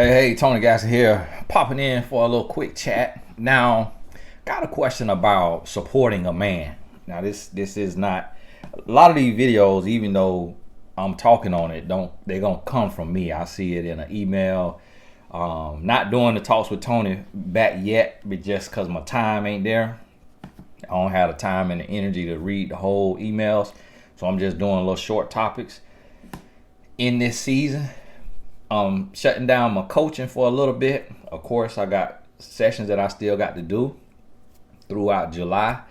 Hey, Tony Gasson here, popping in for a little quick chat. Now, got a question about supporting a man. Now, this is not a lot of these videos, even though I'm talking on it, they're gonna come from me. I see it in an email. Not doing the talks with Tony back yet, but just because my time ain't there. I don't have the time and the energy to read the whole emails, so I'm just doing little short topics in this season. Shutting down my coaching for a little bit. Of course, I got sessions that I still got to do throughout July,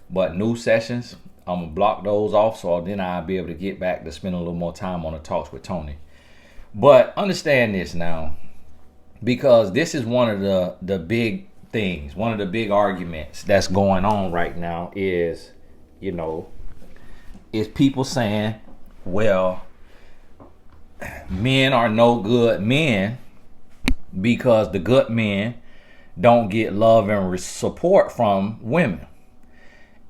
but new sessions, I'm gonna block those off so then I'll be able to get back to spend a little more time on the talks with Tony. But understand this now, because this is one of the big things, one of the big arguments that's going on right now is people saying, well, men are no good men because the good men don't get love and support from women.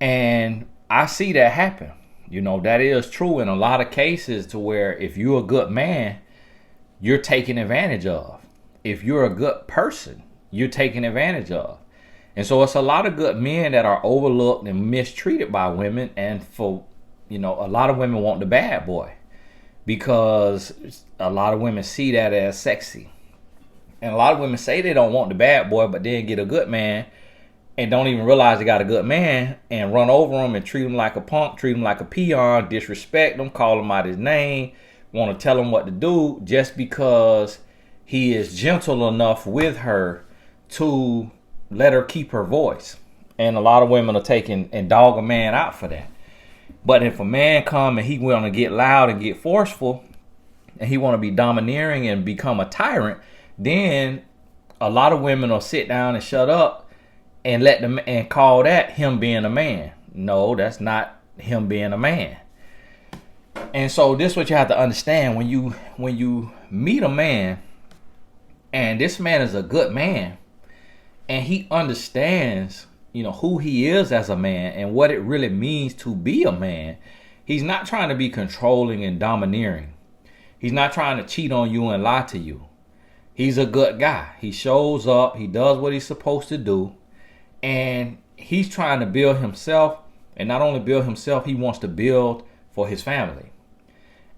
And I see that happen. That is true in a lot of cases, to where if you're a good man, you're taken advantage of. If you're a good person, you're taken advantage of. And so it's a lot of good men that are overlooked and mistreated by women. And for, a lot of women want the bad boy, because a lot of women see that as sexy. And a lot of women say they don't want the bad boy, but then get a good man and don't even realize they got a good man and run over him and treat him like a punk, treat him like a peon, disrespect him, call him out his name, want to tell him what to do just because he is gentle enough with her to let her keep her voice. And a lot of women are taking and dog a man out for that. But if a man come and he want to get loud and get forceful, and he want to be domineering and become a tyrant, then a lot of women will sit down and shut up and let them and call that him being a man. No, that's not him being a man. And so this is what you have to understand when you meet a man, and this man is a good man, and he understands who he is as a man and what it really means to be a man. He's not trying to be controlling and domineering. He's not trying to cheat on you and lie to you. He's a good guy. He shows up, he does what he's supposed to do, and he's trying to build himself. And not only build himself, he wants to build for his family.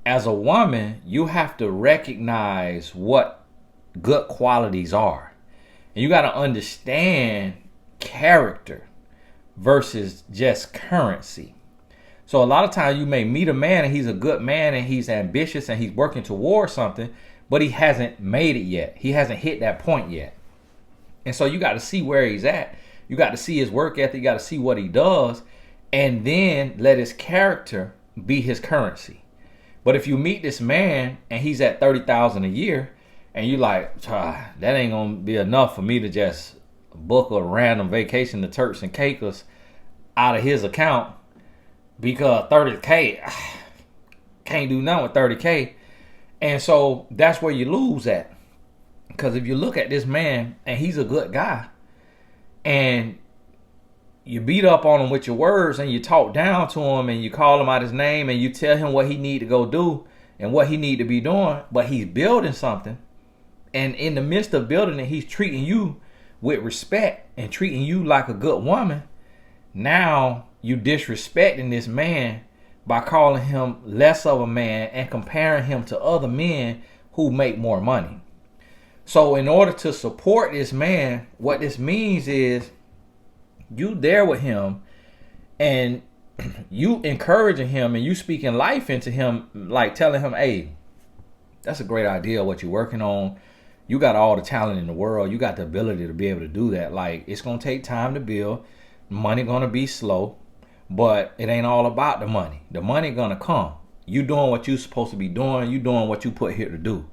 As a woman, you have to recognize what good qualities are. And you got to understand character versus just currency. So a lot of times you may meet a man and he's a good man and he's ambitious and he's working towards something, but he hasn't made it yet. He hasn't hit that point yet. And so you got to see where he's at. You got to see his work ethic. You got to see what he does, and then let his character be his currency. But if you meet this man and he's at $30,000 a year, and you like, that ain't gonna be enough for me to just book a random vacation to Turks and Caicos out of his account, because 30K, can't do nothing with 30K. And so that's where you lose at. Because if you look at this man and he's a good guy, and you beat up on him with your words and you talk down to him and you call him out his name and you tell him what he need to go do and what he need to be doing, but he's building something, and in the midst of building it, he's treating you with respect and treating you like a good woman. Now you disrespecting this man by calling him less of a man and comparing him to other men who make more money. So in order to support this man, what this means is you there with him and you encouraging him and you speaking life into him, like telling him, hey, that's a great idea what you're working on. You got all the talent in the world. You got the ability to be able to do that. Like, it's going to take time to build. Money going to be slow, but it ain't all about the money. The money going to come. You doing what you supposed to be doing. You doing what you put here to do.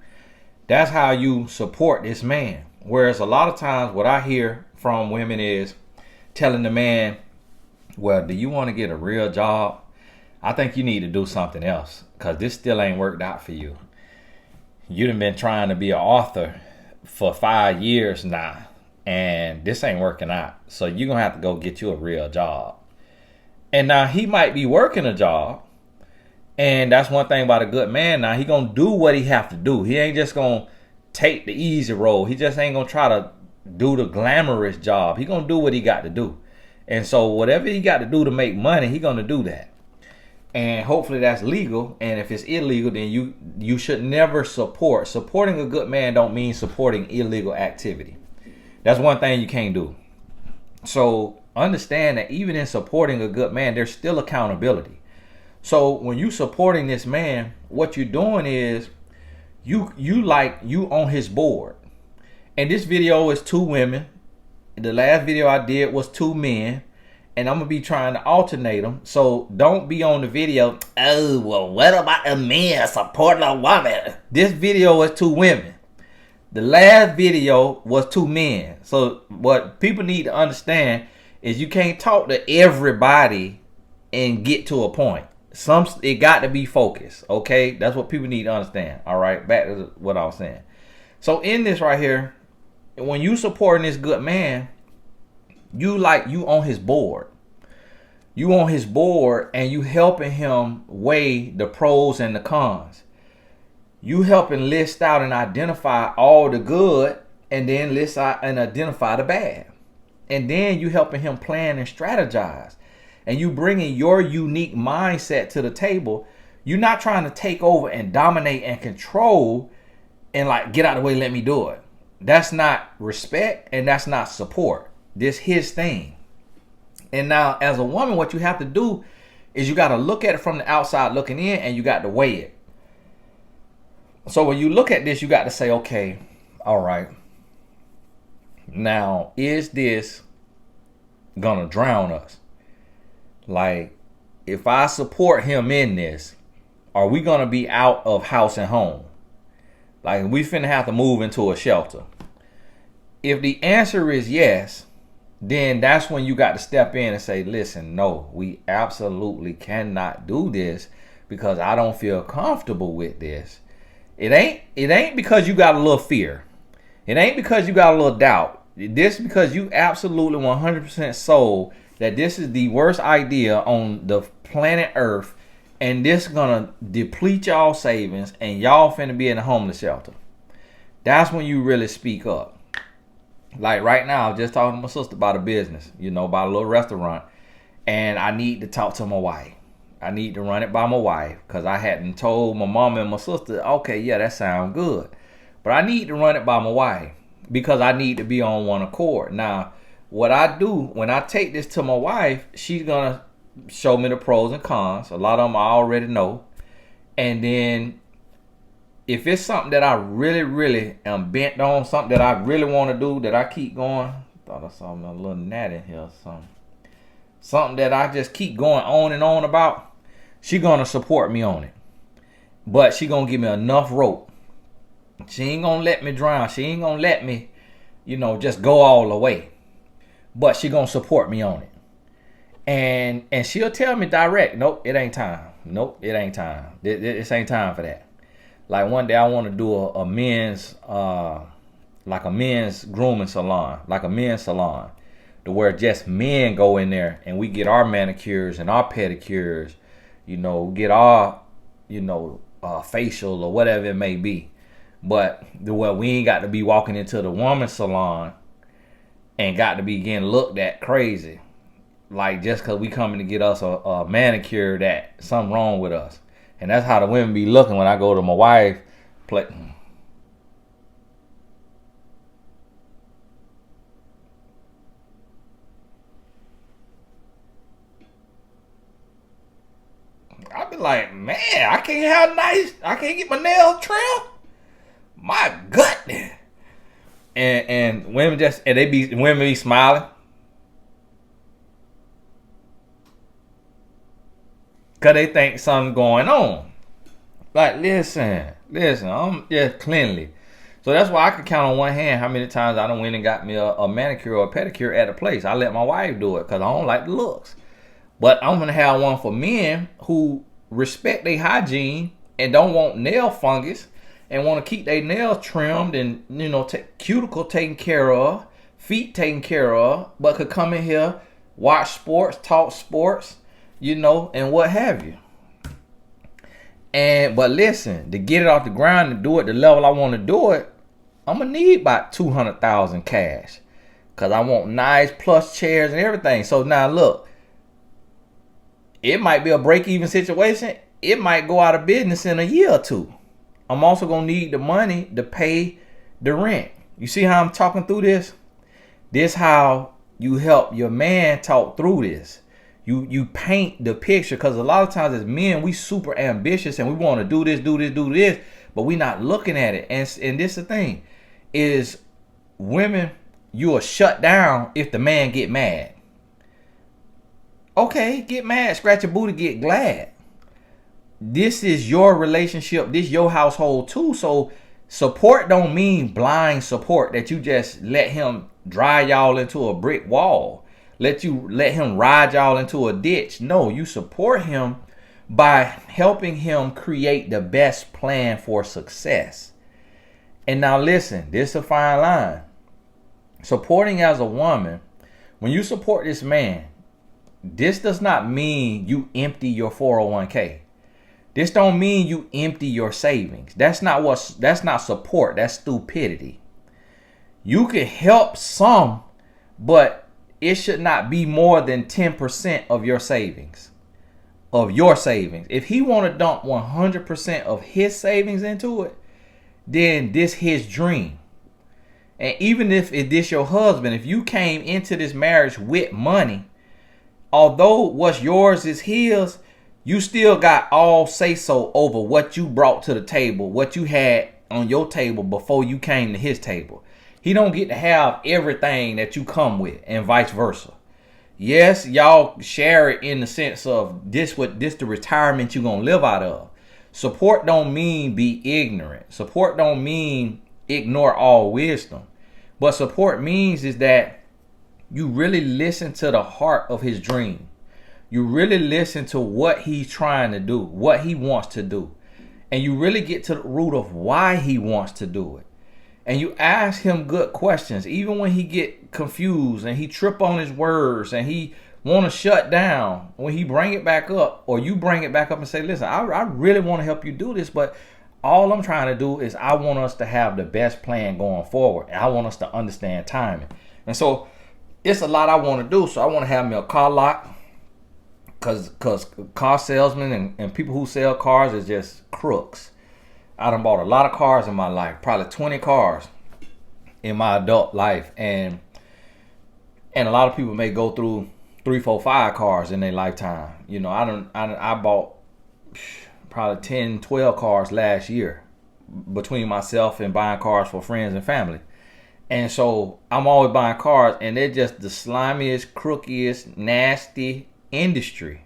That's how you support this man. Whereas a lot of times what I hear from women is telling the man, well, do you want to get a real job? I think you need to do something else, because this still ain't worked out for you. You done been trying to be an author for 5 years now, and this ain't working out. So you're going to have to go get you a real job. And now he might be working a job, and that's one thing about a good man. Now he going to do what he have to do. He ain't just going to take the easy road. He just ain't gonna try to do the glamorous job. He gonna do what he got to do. And so whatever he got to do to make money, he gonna do that. And hopefully that's legal. And if it's illegal, then you should never support. Supporting a good man don't mean supporting illegal activity. That's one thing you can't do. So understand that even in supporting a good man, there's still accountability. So when you supporting this man, what you're doing is you on his board. And this video is 2 women. The last video I did was 2 men. And I'm going to be trying to alternate them. So don't be on the video, oh, well, what about a man supporting a woman? This video is 2 women. The last video was 2 men. So what people need to understand is you can't talk to everybody and get to a point. It got to be focused, okay? That's what people need to understand. All right, back to what I was saying. So in this right here, when you supporting this good man, you on his board. You on his board and you helping him weigh the pros and the cons. You helping list out and identify all the good and then list out and identify the bad. And then you helping him plan and strategize. And you bringing your unique mindset to the table. You're not trying to take over and dominate and control and like get out of the way, let me do it. That's not respect and that's not support. This his thing. And now as a woman, what you have to do is you got to look at it from the outside looking in and you got to weigh it. So when you look at this, you got to say, okay, all right. Now, is this going to drown us? Like, if I support him in this, are we going to be out of house and home? Like, we finna have to move into a shelter. If the answer is yes, then that's when you got to step in and say, listen, no, we absolutely cannot do this because I don't feel comfortable with this. It ain't because you got a little fear. It ain't because you got a little doubt. This because you absolutely 100% sold that this is the worst idea on the planet Earth, and this gonna deplete y'all savings, and y'all finna be in a homeless shelter. That's when you really speak up. Like right now, I'm just talking to my sister about a business, about a little restaurant, and I need to talk to my wife. I need to run it by my wife because I hadn't told my mom and my sister, okay, yeah, that sounds good. But I need to run it by my wife because I need to be on one accord. Now, what I do when I take this to my wife, she's going to show me the pros and cons. A lot of them I already know. And then if it's something that I really, really am bent on, something that I really want to do, that I keep going. Thought I saw a little gnat in here or something. Something that I just keep going on and on about, she gonna support me on it. But she gonna give me enough rope. She ain't gonna let me drown. She ain't gonna let me, just go all the way. But she gonna support me on it. And she'll tell me direct, nope, it ain't time. Nope, it ain't time. This ain't time for that. Like one day I want to do a men's, like a men's grooming salon, like a men's salon. To where just men go in there and we get our manicures and our pedicures, get our, facial or whatever it may be. But we ain't got to be walking into the woman's salon and got to be getting looked at crazy. Like just because we coming to get us a manicure that something wrong with us. And that's how the women be looking when I go to my wife. I be like, man, I can't get my nails trimmed. My goodness. And women women be smiling. Cause they think something going on. Like, listen, I'm just cleanly. So that's why I can count on one hand how many times I done went and got me a manicure or a pedicure at a place. I let my wife do it because I don't like the looks. But I'm going to have one for men who respect their hygiene and don't want nail fungus and want to keep their nails trimmed and, cuticle taken care of, feet taken care of, but could come in here, watch sports, talk sports, and what have you. But listen, to get it off the ground and do it the level I want to do it, I'm gonna need about 200,000 cash, cause I want nice plush chairs and everything. So now look, it might be a break-even situation. It might go out of business in a year or two. I'm also gonna need the money to pay the rent. You see how I'm talking through this? This how you help your man talk through this. You paint the picture, because a lot of times as men, we super ambitious and we want to do this, but we not looking at it. And this is the thing, is women, you are shut down if the man get mad. Okay, get mad, scratch your booty, get glad. This is your relationship, this your household too. So support don't mean blind support that you just let him drive y'all into a brick wall. Let him ride y'all into a ditch. No, you support him by helping him create the best plan for success. And now listen, this is a fine line. Supporting as a woman, when you support this man, this does not mean you empty your 401k. This don't mean you empty your savings. That's not support. That's stupidity. You can help some, but it should not be more than 10% of your savings. If he want to dump 100% of his savings into it, then this his dream. And even if it this your husband, if you came into this marriage with money, although what's yours is his, you still got all say so over what you brought to the table, what you had on your table before you came to his table. He don't get to have everything that you come with, and vice versa. Yes, y'all share it in the sense of this the retirement you're gonna live out of. Support don't mean be ignorant. Support don't mean ignore all wisdom. But support means is that you really listen to the heart of his dream. You really listen to what he's trying to do, what he wants to do. And you really get to the root of why he wants to do it. And you ask him good questions, even when he get confused and he trip on his words and he want to shut down. When he bring it back up, or you bring it back up and say, listen, I really want to help you do this, but all I'm trying to do is I want us to have the best plan going forward. And I want us to understand timing. And so it's a lot I want to do. So I want to have me a car lot, because car salesmen and people who sell cars is just crooks. I done bought a lot of cars in my life, probably 20 cars in my adult life. And a lot of people may go through 3, 4, 5 cars in their lifetime. You know, I bought probably 10, 12 cars last year between myself and buying cars for friends and family. And so I'm always buying cars, and they're just the slimiest, crookiest, nasty industry.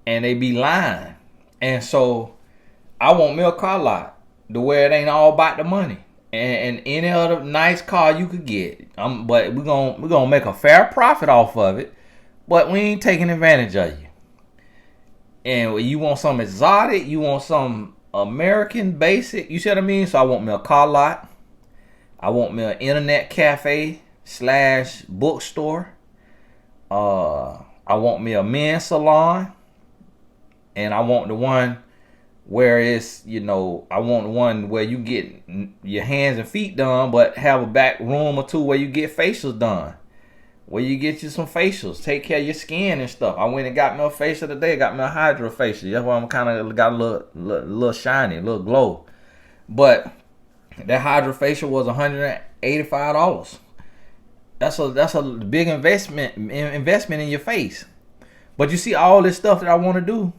And they be lying. And so I want me a car lot to where it ain't all about the money. And any other nice car you could get. But we're gonna make a fair profit off of it. But we ain't taking advantage of you. And you want some exotic, you want some American basic, you see what I mean? So I want me a car lot. I want me an internet cafe / bookstore. I want me a men's salon. And I want the one where it's, you know, I want one where you get your hands and feet done, but have a back room or two where you get facials done. Where you get you some facials, take care of your skin and stuff. I went and got me a facial today, got me a hydro facial. That's why I'm kind of got a little shiny, a little glow. But that hydro facial was $185. That's a big investment in your face. But you see all this stuff that I want to do.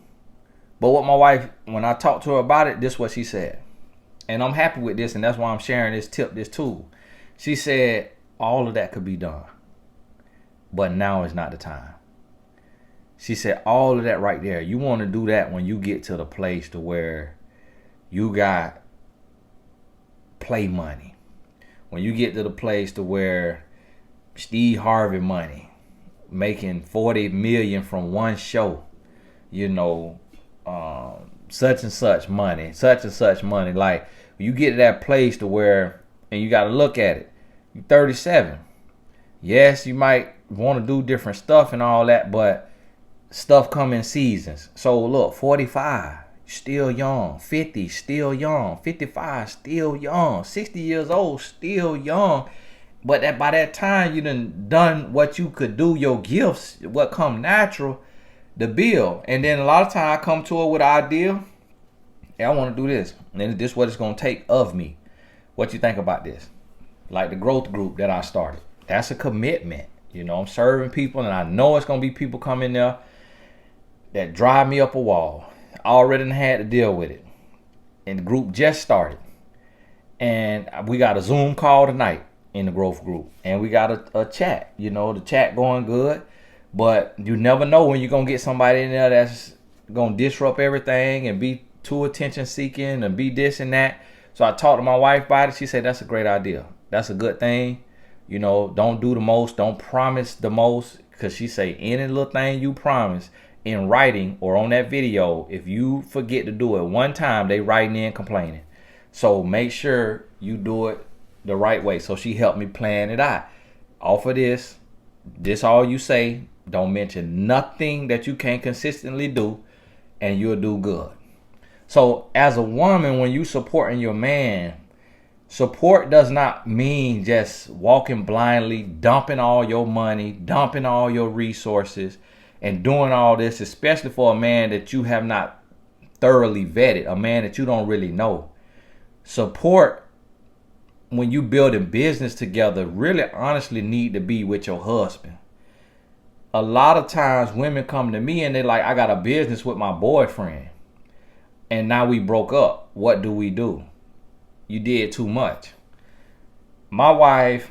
But what my wife, when I talked to her about it, this is what she said. And I'm happy with this, and that's why I'm sharing this tip, this tool. She said, all of that could be done, but now is not the time. She said, all of that right there, you want to do that when you get to the place to where you got play money. When you get to the place to where Steve Harvey money, making 40 million from one show, you know, such and such money. Like, you get to that place to where, and you got to look at it. You're 37. Yes, you might want to do different stuff and all that, but stuff come in seasons. So look, 45, still young. 50, still young. 55, still young. 60 years old, still young. But by that time, you done what you could do, your gifts, what come natural, the bill. And then a lot of time I come to her with an idea. Hey, I want to do this. And then this is what it's going to take of me. What you think about this? Like the growth group that I started. That's a commitment. I'm serving people, and I know it's going to be people come in there that drive me up a wall. I already had to deal with it. And the group just started. And we got a Zoom call tonight in the growth group. And we got a chat. The chat going good. But you never know when you're going to get somebody in there that's going to disrupt everything and be too attention seeking and be this and that. So I talked to my wife about it. She said, that's a great idea. That's a good thing. Don't do the most. Don't promise the most. Because she say any little thing you promise in writing or on that video, if you forget to do it one time, they writing in complaining. So make sure you do it the right way. So she helped me plan it out. Off of this all you say. Don't mention nothing that you can't consistently do, and you'll do good. So as a woman, when you supporting your man, support does not mean just walking blindly, dumping all your money, dumping all your resources, and doing all this, especially for a man that you have not thoroughly vetted, a man that you don't really know. Support, when you building business together, really honestly need to be with your husband. A lot of times women come to me and they're like, I got a business with my boyfriend and now we broke up. What do we do? You did too much. My wife,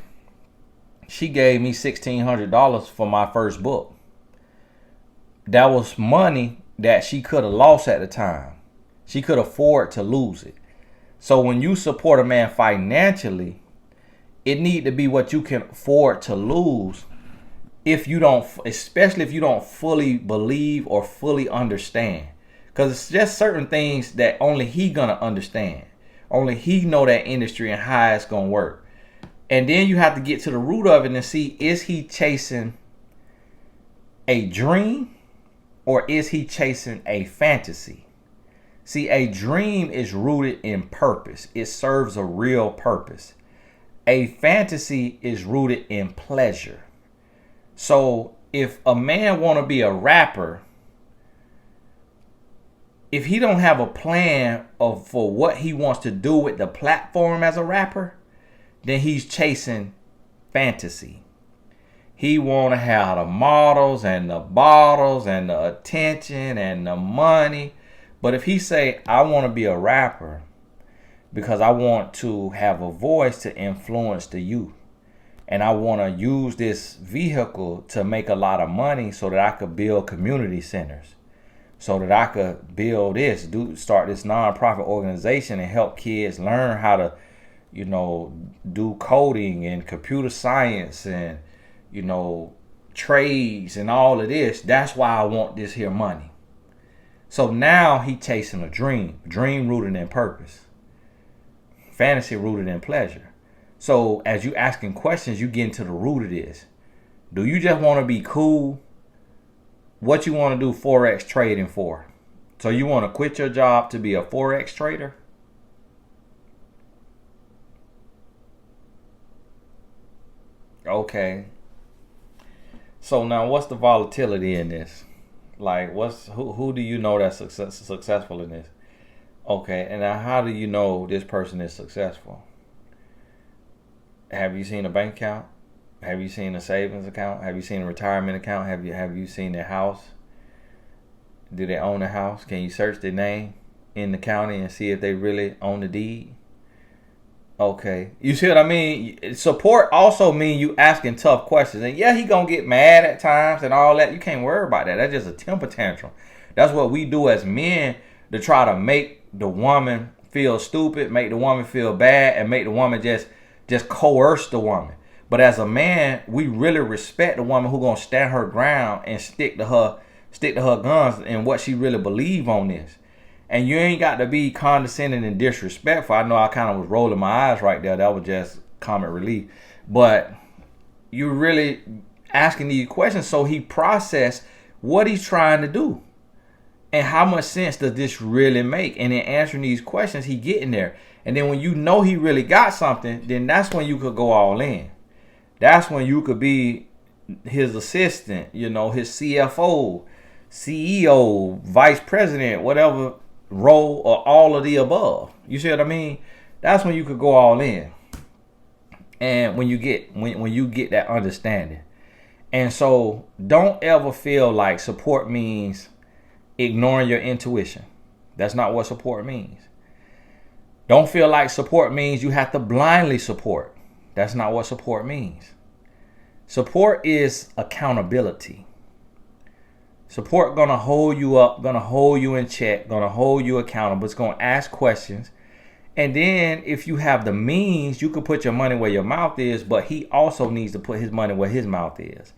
she gave me $1,600 for my first book. That was money that she could have lost at the time. She could afford to lose it. So when you support a man financially, it need to be what you can afford to lose. Especially if you don't fully believe or fully understand, because it's just certain things that only he gonna understand. Only he know that industry and how it's gonna work. And then you have to get to the root of it and see, is he chasing a dream or is he chasing a fantasy? See, a dream is rooted in purpose. It serves a real purpose. A fantasy is rooted in pleasure. So if a man want to be a rapper, if he don't have a plan for what he wants to do with the platform as a rapper, then he's chasing fantasy. He want to have the models and the bottles and the attention and the money. But if he say, I want to be a rapper because I want to have a voice to influence the youth, and I want to use this vehicle to make a lot of money so that I could build community centers, so that I could build start this nonprofit organization and help kids learn how to, do coding and computer science and, trades and all of this. That's why I want this here money. So now he chasing a dream rooted in purpose, fantasy rooted in pleasure. So as you asking questions, you get into the root of this. Do you just want to be cool? What you want to do Forex trading for? So you want to quit your job to be a Forex trader? Okay. So now what's the volatility in this? Like who do you know that's successful in this? Okay, and now how do you know this person is successful? Have you seen a bank account? Have you seen a savings account? Have you seen a retirement account? Have you seen their house? Do they own a house? Can you search their name in the county and see if they really own the deed? Okay. You see what I mean? Support also mean you asking tough questions. And yeah, he gonna get mad at times and all that. You can't worry about that. That's just a temper tantrum. That's what we do as men to try to make the woman feel stupid, make the woman feel bad, and make the woman just coerce the woman. But as a man, we really respect the woman who gonna stand her ground and stick to her guns and what she really believe on this. And you ain't got to be condescending and disrespectful. I know I kind of was rolling my eyes right there. That was just comic relief. But you're really asking these questions so he process what he's trying to do. And how much sense does this really make? And in answering these questions, he getting there. And then when you know he really got something, then that's when you could go all in. That's when you could be his assistant, you know, his CFO, CEO, vice president, whatever role, or all of the above. You see what I mean? That's when you could go all in. And when you get that understanding. And so don't ever feel like support means ignoring your intuition. That's not what support means. Don't feel like support means you have to blindly support. That's not what support means. Support is accountability. Support gonna hold you up, gonna hold you in check, gonna hold you accountable. It's gonna ask questions. And then if you have the means, you can put your money where your mouth is, but he also needs to put his money where his mouth is.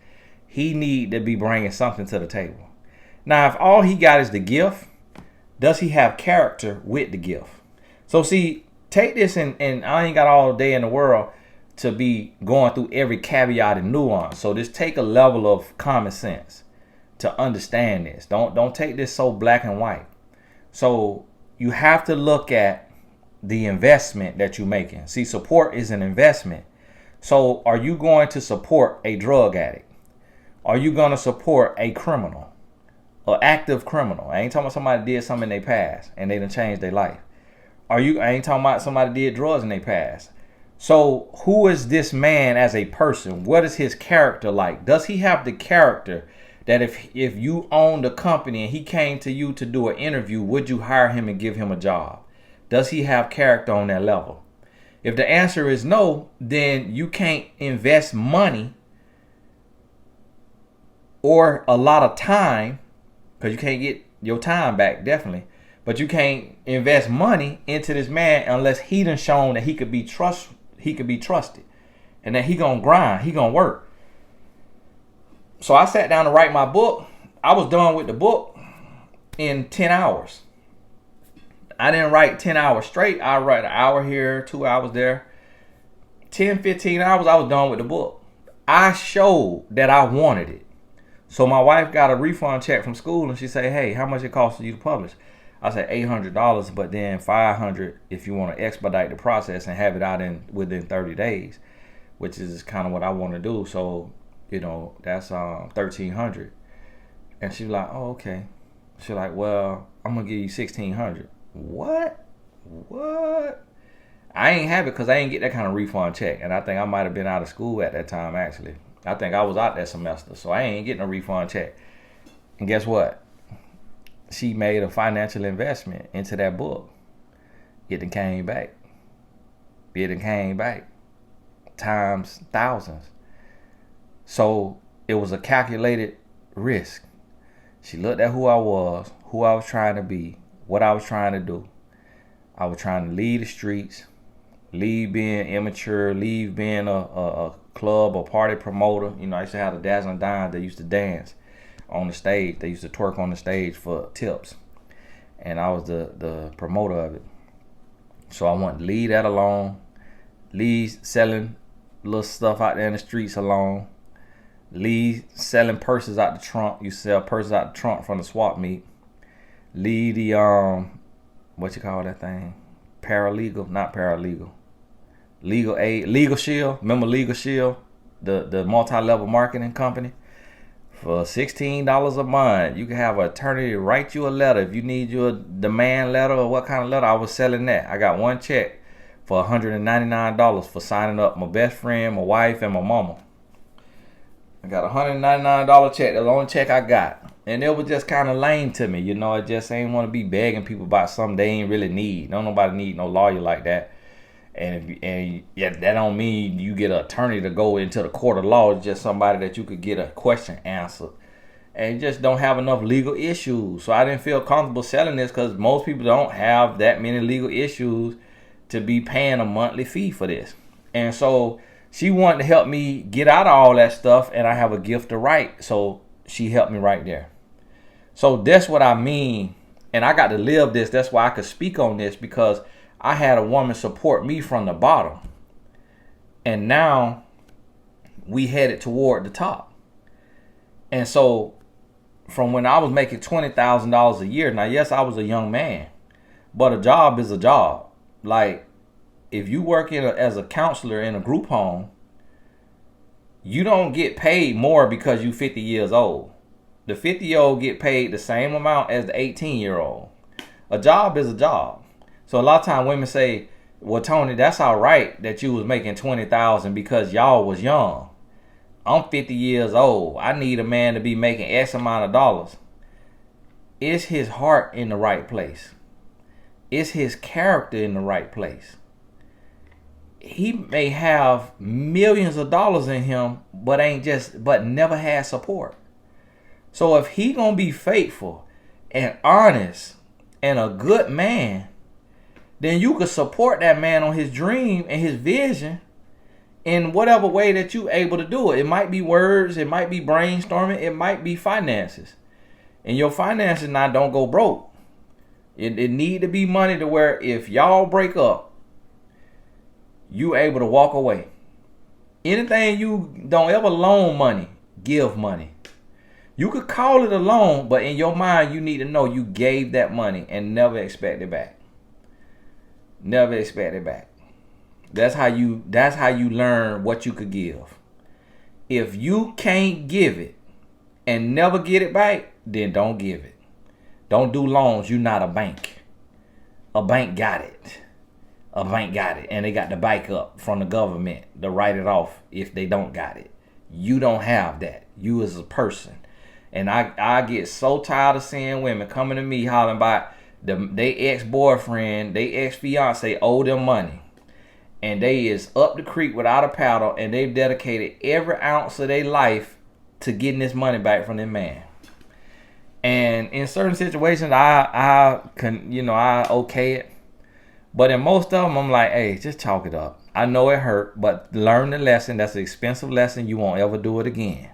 He need to be bringing something to the table. Now, if all he got is the gift, does he have character with the gift? So see, take this, and I ain't got all day in the world to be going through every caveat and nuance. So just take a level of common sense to understand this. Don't take this so black and white. So you have to look at the investment that you're making. See, support is an investment. So are you going to support a drug addict? Are you going to support a criminal, an active criminal? I ain't talking about somebody did something in their past and they done changed their life. I ain't talking about somebody did drugs in their past. So who is this man as a person? What is his character like? Does he have the character that if you owned a company and he came to you to do an interview, would you hire him and give him a job? Does he have character on that level? If the answer is no, then you can't invest money or a lot of time, because you can't get your time back, definitely. But you can't invest money into this man unless he done shown that he could be trusted, and that he gonna grind, he gonna work. So I sat down to write my book. I was done with the book in 10 hours. I didn't write 10 hours straight. I write an hour here, 2 hours there. 10, 15 hours, I was done with the book. I showed that I wanted it. So my wife got a refund check from school and she said, hey, how much it costs you to publish? I said $800, but then $500 if you want to expedite the process and have it out within 30 days, which is kind of what I want to do. So, you know, that's $1,300. And she was like, oh, okay. She's like, well, I'm going to give you $1,600. What? I ain't have it because I ain't get that kind of refund check. And I think I might have been out of school at that time, actually. I think I was out that semester, so I ain't getting a refund check. And guess what? She made a financial investment into that book. It done came back. Times thousands. So it was a calculated risk. She looked at who I was trying to be, what I was trying to do. I was trying to leave the streets, leave being immature, leave being a club or party promoter. You know, I used to have the Dazzling Dimes. They used to dance on the stage. They used to twerk on the stage for tips. And I was the promoter of it. So I wanted to leave that alone. Leave selling little stuff out there in the streets alone. Leave selling purses out the trunk. You sell purses out the trunk from the swap meet. Leave the what you call that thing? Not paralegal. Legal aid, Legal Shield. Remember Legal Shield, the multi-level marketing company? For $16 a month, you can have an attorney write you a letter. If you need your demand letter or what kind of letter, I was selling that. I got one check for $199 for signing up my best friend, my wife, and my mama. I got a $199 check. That's the only check I got. And it was just kind of lame to me. You know, I just ain't want to be begging people about something they ain't really need. Don't nobody need no lawyer like that. And that don't mean you get an attorney to go into the court of law. It's just somebody that you could get a question answered. And just don't have enough legal issues. So I didn't feel comfortable selling this because most people don't have that many legal issues to be paying a monthly fee for this. And so she wanted to help me get out of all that stuff, and I have a gift to write. So she helped me right there. So that's what I mean. And I got to live this. That's why I could speak on this, because I had a woman support me from the bottom. And now we headed toward the top. And so from when I was making $20,000 a year. Now, yes, I was a young man, but a job is a job. Like, if you work as a counselor in a group home, you don't get paid more because you 50 years old. The 50-year-old get paid the same amount as the 18-year-old. A job is a job. So a lot of times women say, well, Tony, that's all right that you was making $20,000 because y'all was young. I'm 50 years old. I need a man to be making X amount of dollars. Is his heart in the right place? Is his character in the right place? He may have millions of dollars in him, but never had support. So if he gonna be faithful and honest and a good man, then you could support that man on his dream and his vision in whatever way that you able to do it. It might be words, it might be brainstorming, it might be finances. And your finances now don't go broke. It need to be money to where if y'all break up, you able to walk away. Anything you don't ever loan money, give money. You could call it a loan, but in your mind, you need to know you gave that money and never expect it back. Never expect it back. That's how you learn what you could give. If you can't give it and never get it back, then don't give it. Don't do loans. You're not a bank. A bank got it. A bank got it, and they got the back up from the government to write it off if they don't got it. You don't have that. You as a person. And I get so tired of seeing women coming to me hollering about they ex-boyfriend, they ex-fiance owe them money. And they is up the creek without a paddle, and they've dedicated every ounce of their life to getting this money back from their man. And in certain situations, I okay it. But in most of them, I'm like, hey, just chalk it up. I know it hurt, but learn the lesson. That's an expensive lesson. You won't ever do it again.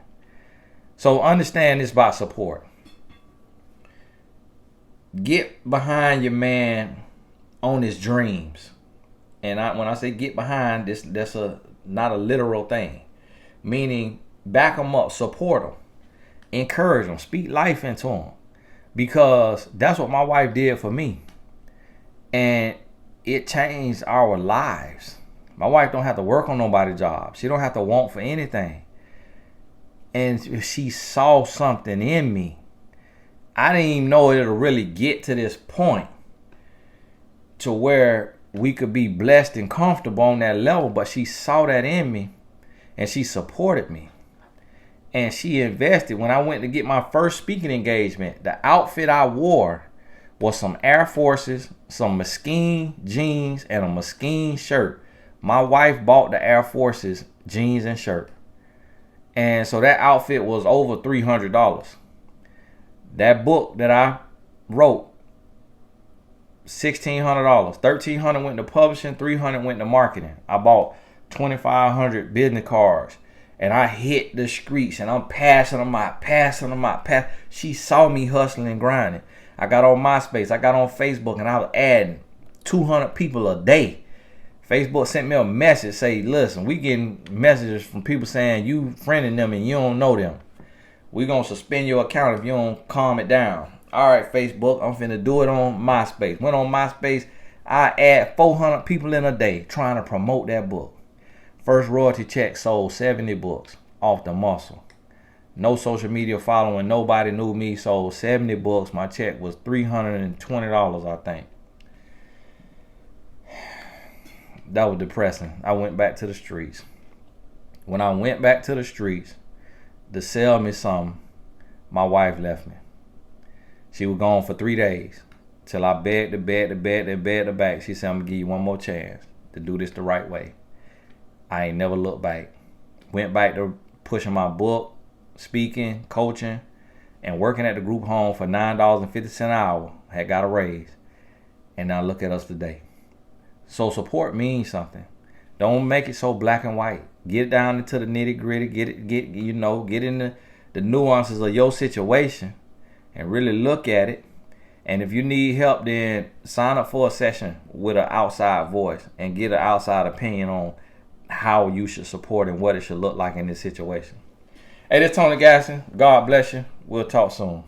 So understand this about support. Get behind your man on his dreams. And when I say get behind, that's not a literal thing. Meaning back him up, support him, encourage him, speak life into him. Because that's what my wife did for me. And it changed our lives. My wife don't have to work on nobody's job. She don't have to want for anything. And she saw something in me. I didn't even know it'll really get to this point to where we could be blessed and comfortable on that level, but she saw that in me and she supported me. And she invested. When I went to get my first speaking engagement, the outfit I wore was some Air Forces, some Moschino jeans, and a Moschino shirt. My wife bought the Air Forces jeans and shirt. And so that outfit was over $300. That book that I wrote, $1,600. $1,300 went to publishing, $300 went to marketing. I bought 2,500 business cards. And I hit the streets and I'm passing them out. She saw me hustling and grinding. I got on MySpace, I got on Facebook, and I was adding 200 people a day. Facebook sent me a message, say, listen, we getting messages from people saying you friending them and you don't know them. We gonna suspend your account if you don't calm it down. All right, Facebook, I'm finna do it on MySpace. Went on MySpace, I add 400 people in a day trying to promote that book. First royalty check sold 70 books off the muscle. No social media following, nobody knew me, sold 70 books. My check was $320, I think. That was depressing. I went back to the streets. When I went back to the streets to sell me something, my wife left me. She was gone for 3 days till I begged her back. She said, I'm gonna give you one more chance to do this the right way. I ain't never looked back. Went back to pushing my book, speaking, coaching, and working at the group home for $9.50 an hour. Had got a raise. And now look at us today. So support means something. Don't make it so black and white. Get down into the nitty gritty. Get in the nuances of your situation and really look at it. And if you need help, then sign up for a session with an outside voice and get an outside opinion on how you should support and what it should look like in this situation. Hey, this Tony Gasson. God bless you. We'll talk soon.